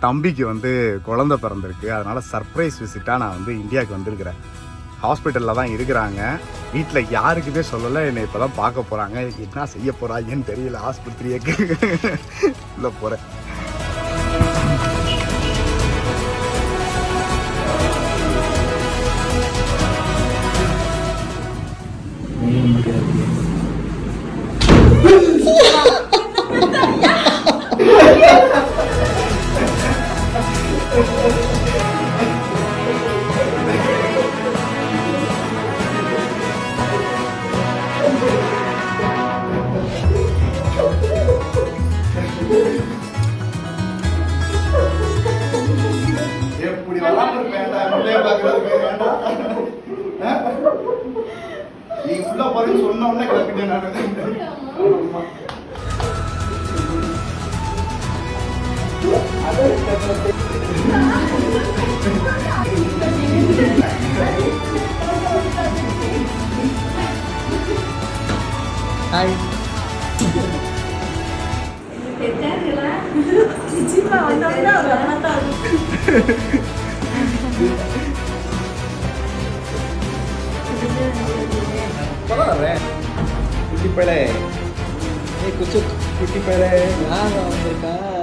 தம்பிக்கு வந்து குழந்தை பிறந்திருக்கு. அதனால் சர்ப்ரைஸ் விசிட்டாக நான் வந்து இந்தியாவுக்கு வந்திருக்கிறேன். ஹாஸ்பிட்டலில் தான் இருக்கிறாங்க. வீட்டில் யாருக்குமே சொல்லலை. என்னை இப்போ தான் பார்க்க போகிறாங்க. என்ன செய்ய போகிறாங்கன்னு தெரியல. ஆஸ்பத்திரிக்கு இல்லை போகிறேன். நீ உள்ள போறேன்னு சொன்ன உடனே கிளம்பிட்டேன் ஹாய். குட்டி பையலே, குட்டி பையலே யார் வந்திருக்கா?